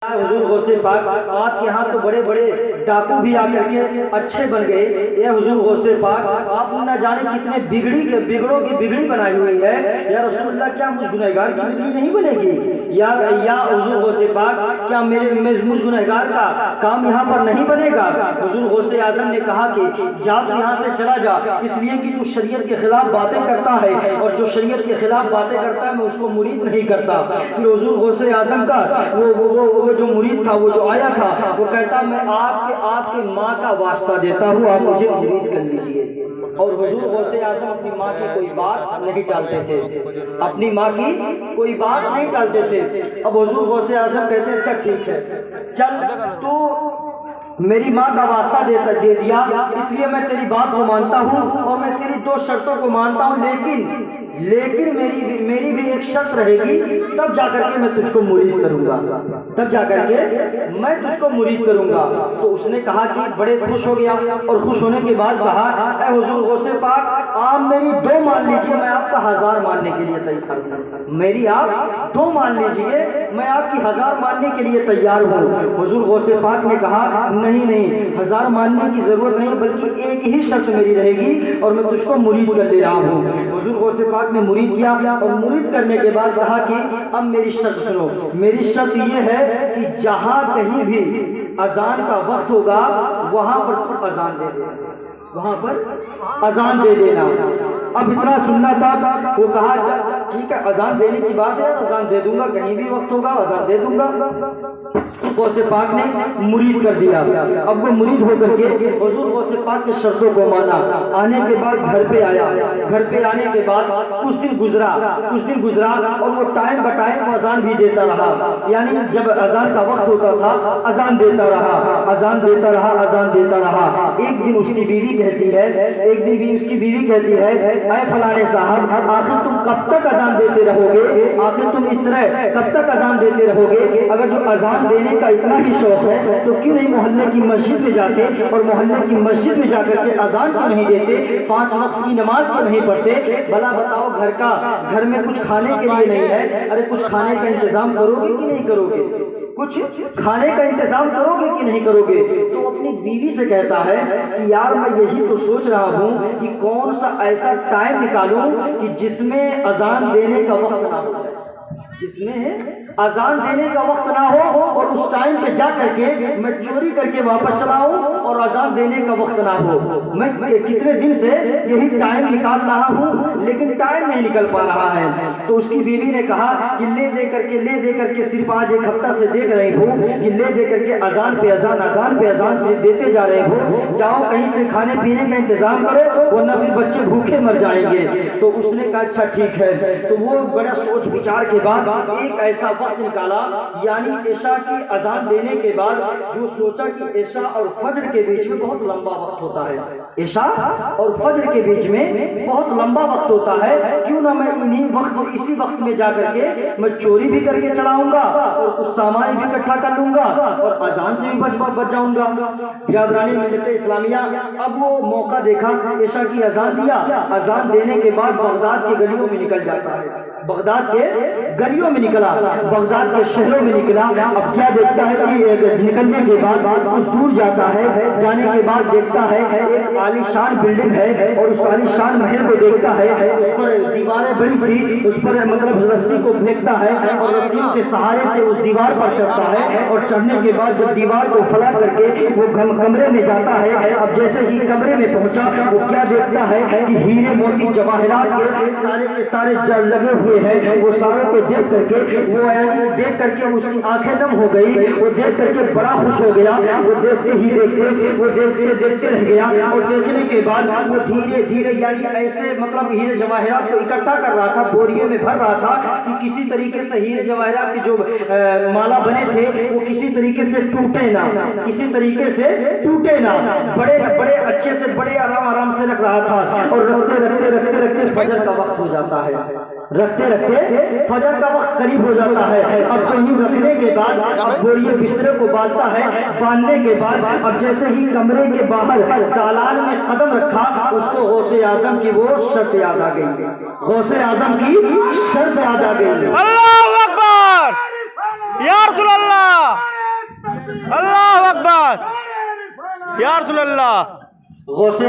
हुजूर गौसे पाक, आपके यहाँ तो बड़े बड़े डाकू भी आकर के अच्छे बन गए। ये हुजूर गौसे पाक, आपने न जाने कितने बिगड़ों की बिगड़ी बनाई हुई है। या रसूलुल्लाह, क्या मुझ गुनहगार की बिगड़ी नहीं बनेगी? या हुजूर गौसे पाक, क्या मुझ गुनहगार का काम यहाँ पर नहीं बनेगा? हुजूर गौसे आजम ने कहा कि जा तू यहाँ से चला जा, इसलिए कि तू शरीयत के खिलाफ बातें करता है, और जो शरीयत के खिलाफ बातें करता है मैं उसको मुरीद नहीं करता। फिर हुजूर गौसे आजम का वो जो मुरीद था, वो जो आया था, वो कहता मैं आपके माँ का वास्ता देता हूँ, आप मुझे मुरीद कर लीजिए। और हुजूर गौसे आजम अपनी माँ की कोई बात नहीं टालते थे, अपनी माँ की कोई बात नहीं टालते थे। अब हुजूर गौसे आजम कहते अच्छा ठीक है, चल तो मेरी माँ का वास्ता दे दिया, इसलिए मैं तेरी बात को मानता हूँ और मैं तेरी दो शर्तों को मानता हूँ, लेकिन मेरी भी एक शर्त रहेगी, तब जाकर के मैं तुझको मुरीद करूंगा, तब जाकर के मैं तुझको मुरीद करूंगा। तो उसने कहा कि बड़े खुश हो गया, और खुश होने के बाद कहा ऐ हुजूर गौसे पाक, आप मेरी दो मान लीजिए, मैं आपका 1000 मानने के लिए तैयार हूँ। मेरी आप दो मान लीजिए, मैं आपकी 1000 मानने के लिए तैयार हूँ। हुजूर गौसे पाक ने कहा नहीं, 1000 मानने की जरूरत नहीं, बल्कि एक ही शर्त मेरी रहेगी, और मैं तुझको मुरीद कर ले रहा हूँ। हुजूर गौसे पाक ने मुरीद किया, और मुरीद करने के बाद कहा कि अब मेरी शर्त सुनो, मेरी शर्त ये है कि जहां कहीं भी अजान का वक्त होगा, वहां पर तू अजान दे देना, वहां पर अजान दे देना। अब इतना सुनना था, वो कहा ठीक है, अजान देने की बात है, अजान दे दूंगा, कहीं भी वक्त होगा अजान दे दूंगा। गौसे पाक ने मुरीद कर दिया। अब वो मुरीद होकर के हुजूर गौसे पाक के शर्तों को माना। आने के बाद घर पे आया, घर पे आने के बाद कुछ दिन गुजरा, और वो टाइम बटाइम अजान भी देता रहा, यानी जब अजान का वक्त होता था अजान देता रहा। एक दिन उसकी बीवी कहती है ऐ फलाने साहब, आखिर तुम कब तक अजान देते रहोगे? आखिर तुम इस तरह कब तक अजान देते रहोगे? अगर जो अजान देने का इतना ही शौक है तो क्यों नहीं मोहल्ले की मस्जिद में जाते, और मोहल्ले की मस्जिद में जाकर के अजान क्यों नहीं देते, 5 वक्त की नमाज क्यों नहीं पढ़ते? भला बताओ, घर में कुछ खाने के लिए नहीं है, अरे कुछ खाने का इंतजाम करोगे कि नहीं करोगे? कुछ खाने का इंतजाम करोगे कि नहीं करोगे? तो अपनी बीवी से कहता है कि यार मैं यही तो सोच रहा हूँ कि कौन सा ऐसा टाइम निकालूं कि जिसमें अजान देने का वक्त ना हो, जिसमें अजान देने का वक्त ना हो, और उस टाइम पे जा करके मैं चोरी करके वापस चला आऊं और अजान देने का वक्त ना हो। मैं कितने दिन से यही टाइम निकाल रहा हूं, लेकिन टाइम नहीं निकल पा रहा है। तो उसकी बीवी ने कहा कि ले दे करके सिर्फ आज 1 हफ्ता से देख रही हूँ कि ले दे करके अजान पे अजान से देते जा रहे हो, जाओ कहीं से खाने पीने का इंतजाम करो, वरना फिर बच्चे भूखे मर जाएंगे। तो उसने कहा अच्छा ठीक है। तो वो बड़ा सोच विचार के बाद एक ऐसा वक्त निकाला, यानी ईशा की अजान देने के बाद जो सोचा कि ईशा और फज्र के बीच में बहुत लंबा वक्त होता है, ईशा और फज्र के बीच में बहुत लंबा वक्त होता है, क्यों ना मैं इसी वक्त में जाकर के मैं चोरी भी करके चलाऊंगा और कुछ सामान भी इकट्ठा कर लूंगा और अजान से भी बच जाऊंगा। बिरादरानी मिल्लत इस्लामिया, अब वो मौका देखा, ईशा की अजान दिया, अजान देने के बाद बगदाद के गलियों में निकल जाता है, बगदाद के गलियों में निकला, बगदाद के शहरों में निकला। अब क्या देखता है कि निकलने के बाद कुछ दूर जाता है, जाने के बाद देखता है एक आलीशान बिल्डिंग है, और उस आलीशान महल को देखता है, उस पर दीवारें बड़ी थी, उस पर मतलब रस्सी को फेंकता है और रस्सियों के सहारे से उस दीवार पर चढ़ता है, और चढ़ने के बाद जब दीवार को फला करके वो कमरे में जाता है। अब जैसे ही कमरे में पहुंचा, वो क्या देखता है कि हीरे मोती जवाहरात के सारे लगे हुए हैं। वो सारों को देख करके उसकी आंखें नम हो गई, वो देख करके बड़ा खुश हो गया। वो देखते रह गया, और देखने के बाद वो धीरे धीरे यानी ऐसे मतलब हीरे जवाहरात को इकट्ठा कर रहा था, बोरियों में भर रहा था कि किसी तरीके से हीरे जवाहरात के जो माला बने थे वो किसी तरीके से टूटे ना, बड़े अच्छे से बड़े आराम से रख रहा था। और रखते फजर का वक्त हो जाता है, रखते फजर का वक्त करीब हो जाता है। अब जो ही रखने के बाद अब बोरिए बिस्तरे को बांधता है, बांधने के बाद अब जैसे ही कमरे के बाहर दालान में कदम रखा, उसको गौसे आजम की वो शर्त याद आ गई, गौसे आजम की शर्त याद आ गई। अल्लाहू अकबर या रसूल अल्लाह। یا رسول اللہ. غوث